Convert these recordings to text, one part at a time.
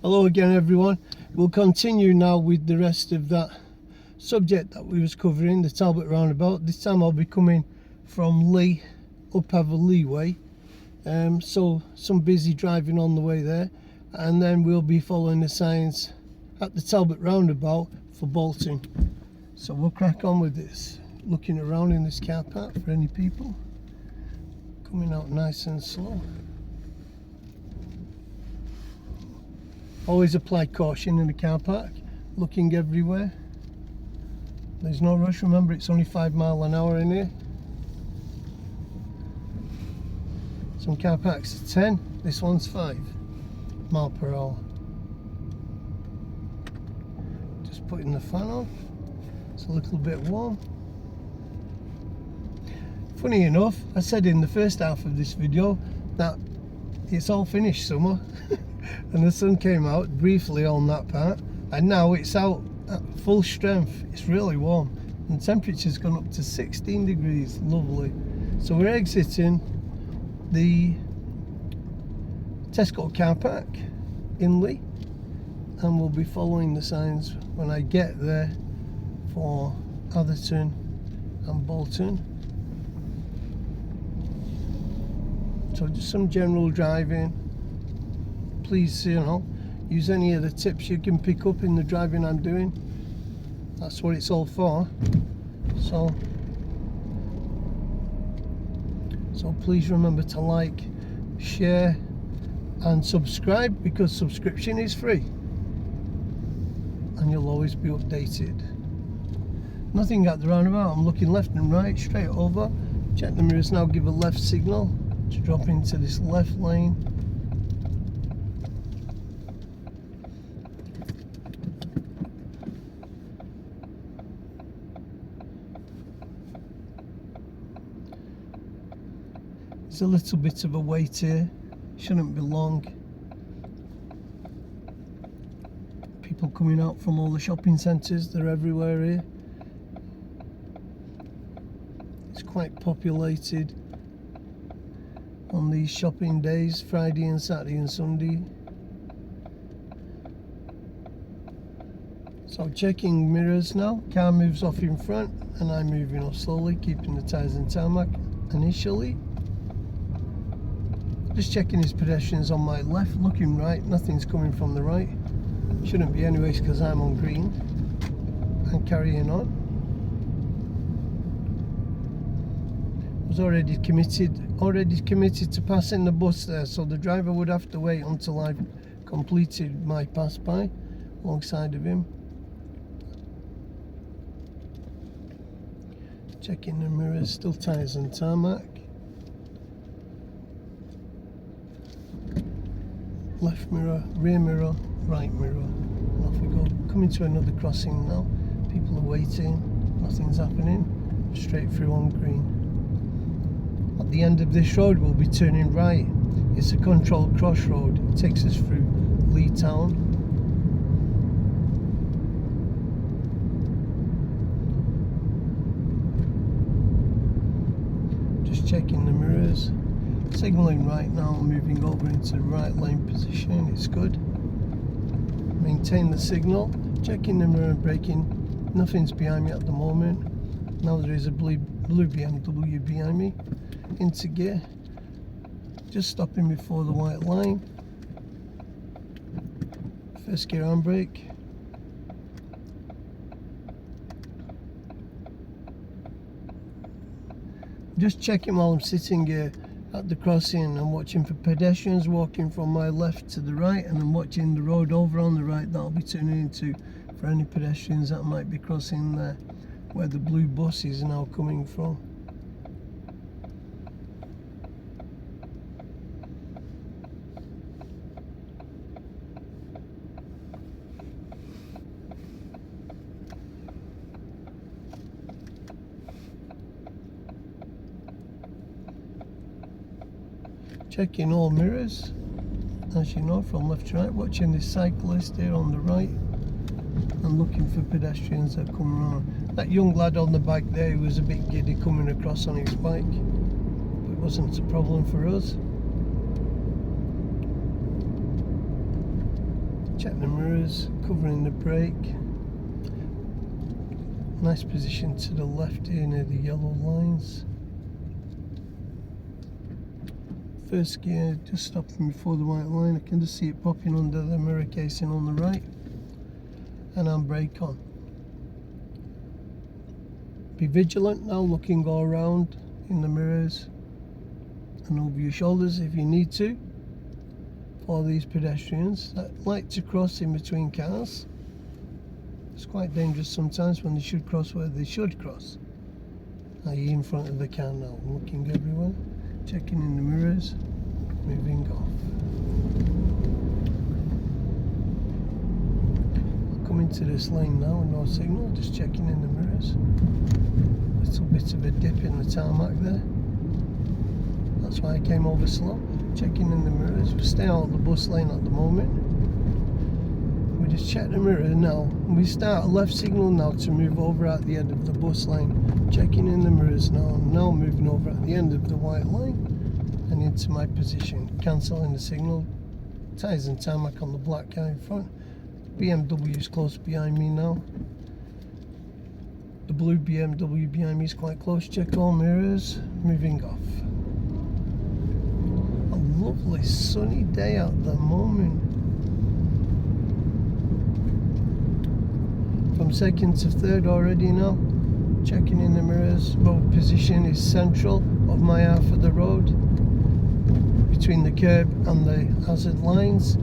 Hello again everyone. We'll continue now with the rest of that subject that we was covering, the Talbot roundabout. This time I'll be coming from Leigh up Leigh way. So some busy driving on the way there, and then we'll be following the signs at the Talbot roundabout for Bolton. So we'll crack on with this, looking around in this car park for any people. Coming out nice and slow. Always apply caution in the car park, looking everywhere. There's no rush, remember it's only 5 miles an hour in here. Some car parks are 10, this one's 5 miles per hour. Just putting the fan on, it's a little bit warm. Funny enough, I said in the first half of this video that it's all finished summer. And the sun came out briefly on that part, and now it's out at full strength. It's really warm and the temperature's gone up to 16 degrees. Lovely. So we're exiting the Tesco car park in Leigh, and we'll be following the signs when I get there for Atherton and Bolton. So just some general driving. Please, use any of the tips you can pick up in the driving I'm doing. That's what it's all for. So please remember to like, share and subscribe, because subscription is free and you'll always be updated. Nothing at the roundabout. I'm looking left and right, straight over. Check the mirrors now, give a left signal to drop into this left lane. There's a little bit of a wait here, shouldn't be long. People coming out from all the shopping centres, they're everywhere here. It's quite populated on these shopping days, Friday and Saturday and Sunday. So checking mirrors now, car moves off in front and I'm moving off slowly, keeping the tyres and tarmac initially. Just checking his pedestrians on my left, looking right, nothing's coming from the right. Shouldn't be anyways because I'm on green. And carrying on. Was already committed to passing the bus there, so the driver would have to wait until I've completed my pass by alongside of him. Checking the mirrors, still tyres and tarmac. Left mirror, rear mirror, right mirror, and off we go. Coming to another crossing now, people are waiting, nothing's happening, straight through on green. At the end of this road we'll be turning right. It's a controlled crossroad, it takes us through Leigh town. Just checking the mirrors. Signalling right now, moving over into the right lane position, it's good. Maintain the signal, checking the mirror and braking. Nothing's behind me at the moment. Now there is a blue BMW behind me. Into gear. Just stopping before the white line. First gear handbrake. Just checking while I'm sitting here at the crossing. I'm watching for pedestrians walking from my left to the right, and I'm watching the road over on the right that I'll be turning into for any pedestrians that might be crossing there, where the blue bus is now coming from. Checking all mirrors, as you know, from left to right, watching this cyclist here on the right and looking for pedestrians that come around. That young lad on the bike there, he was a bit giddy coming across on his bike, but it wasn't a problem for us. Check the mirrors, covering the brake. Nice position to the left here near the yellow lines. First gear, just stopping before the white line. I can just see it popping under the mirror casing on the right. And handbrake on. Be vigilant now, looking all around in the mirrors and over your shoulders if you need to. For these pedestrians that like to cross in between cars. It's quite dangerous sometimes when they should cross where they should cross. i.e. in front of the car now, looking everywhere, checking in the mirrors, moving off. I'll come into this lane now, no signal, just checking in the mirrors. Little bit of a dip in the tarmac there. That's why I came over slow. Checking in the mirrors. We stay out of the bus lane at the moment. We just check the mirror now. We start a left signal now to move over at the end of the bus lane. Checking in the mirrors now. Now moving over at the end of the white line and into my position. Cancelling the signal. Tyres and tarmac on the black car in front. BMW is close behind me now. The blue BMW behind me is quite close. Check all mirrors. Moving off. A lovely sunny day at the moment. From second to third already now. Checking in the mirrors. Road position is central of my half of the road. Between the curb and the hazard lines.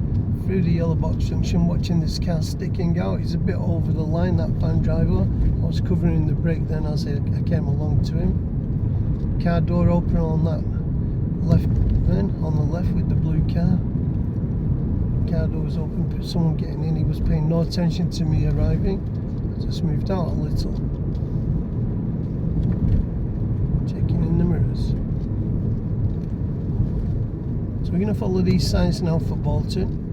Through the yellow box junction, watching this car sticking out. He's a bit over the line, that van driver. I was covering the brake then as I came along to him. Car door open on that left then, on the left with the blue car. Car door was open, someone getting in. He was paying no attention to me arriving. Just moved out a little. Checking in the mirrors. So we're going to follow these signs now for Bolton.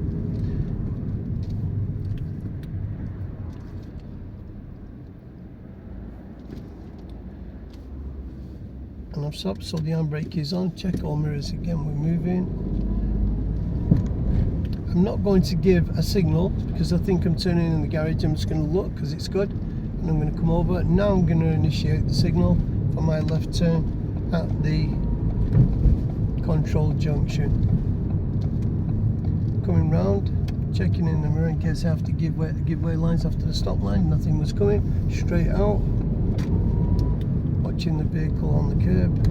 And I've stopped, so the handbrake is on. Check all mirrors again, we're moving. I'm not going to give a signal because I think I'm turning in the garage. I'm just going to look because it's good, and I'm going to come over. Now I'm going to initiate the signal for my left turn at the control junction. Coming round, checking in the mirror in case I have to give way lines after the stop line. Nothing was coming, straight out. Watching the vehicle on the curb.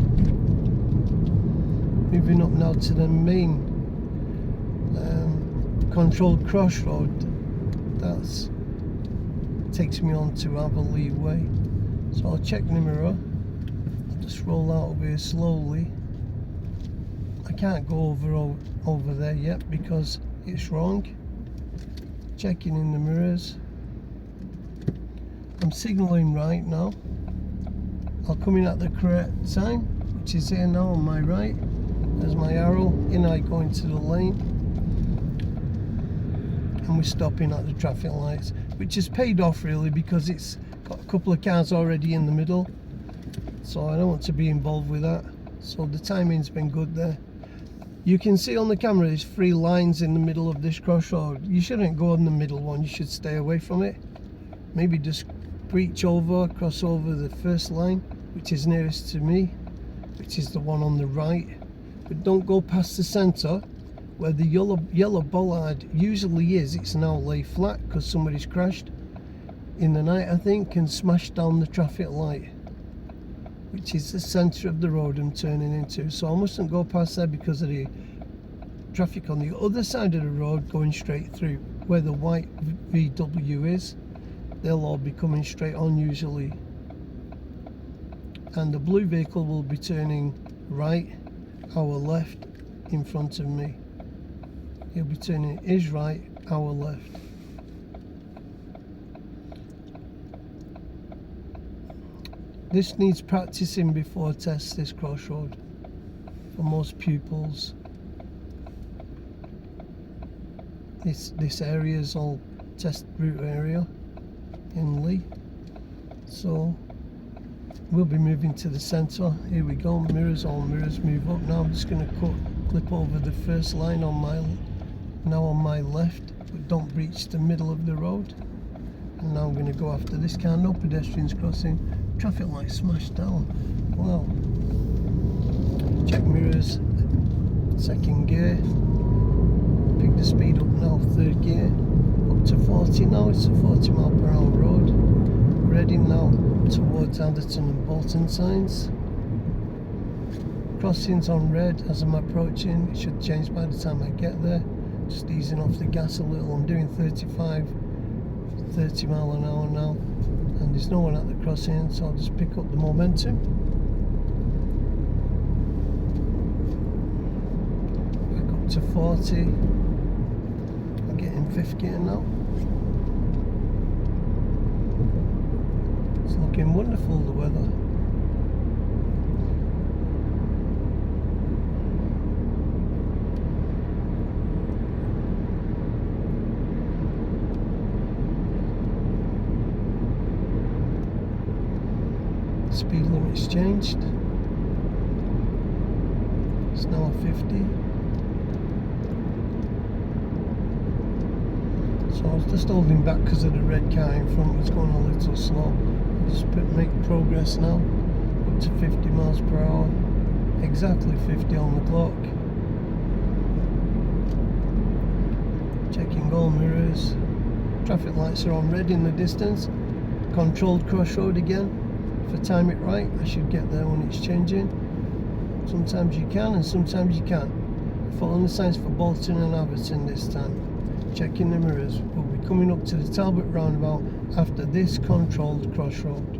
Moving up now to the main controlled crossroad. That takes me on to Leigh Way. So I'll check the mirror. I'll just roll out of here slowly. I can't go over there yet because it's wrong. Checking in the mirrors. I'm signalling right now. I'll come in at the correct time, which is here now on my right. There's my arrow. In I go into the lane. And we're stopping at the traffic lights, which has paid off really because it's got a couple of cars already in the middle. So I don't want to be involved with that. So the timing's been good there. You can see on the camera there's 3 lines in the middle of this crossroad. You shouldn't go on the middle one, you should stay away from it. Maybe just breach over, cross over the first line, which is nearest to me, which is the one on the right. But don't go past the centre where the yellow bollard usually is. It's now lay flat because somebody's crashed in the night, I think, and smashed down the traffic light, which is the centre of the road I'm turning into. So I mustn't go past there because of the traffic on the other side of the road going straight through where the white VW is. They'll all be coming straight on usually. And the blue vehicle will be turning right, our left, in front of me. He'll be turning his right, our left. This needs practicing before I test this crossroad for most pupils. This area is all test route area in Leigh. So we'll be moving to the centre. Here we go, mirrors, all mirrors move up. Now I'm just going to clip over the first line on my now on my left, but don't breach the middle of the road. And now I'm going to go after this car. No pedestrians crossing. Traffic light smashed down. Wow. Check mirrors. Second gear. Pick the speed up now. Third gear. Up to 40 now. It's a 40 mile per hour road. Heading now towards Anderton and Bolton signs. Crossings on red as I'm approaching. It should change by the time I get there. Just easing off the gas a little. I'm doing 30 mile an hour now, and there's no one at the crossing, so I'll just pick up the momentum. Back up to 40. I'm getting fifth gear now. It's looking wonderful, the weather. Speed limit's changed. It's now 50. So I was just holding back because of the red car in front was going a little slow. Just make progress now. Up to 50 miles per hour. Exactly 50 on the clock. Checking all mirrors. Traffic lights are on red in the distance. Controlled crossroad again. If I time it right, I should get there when it's changing. Sometimes you can and sometimes you can't. Following the signs for Bolton and Everton this time. Checking the mirrors. We'll be coming up to the Talbot roundabout after this controlled crossroad.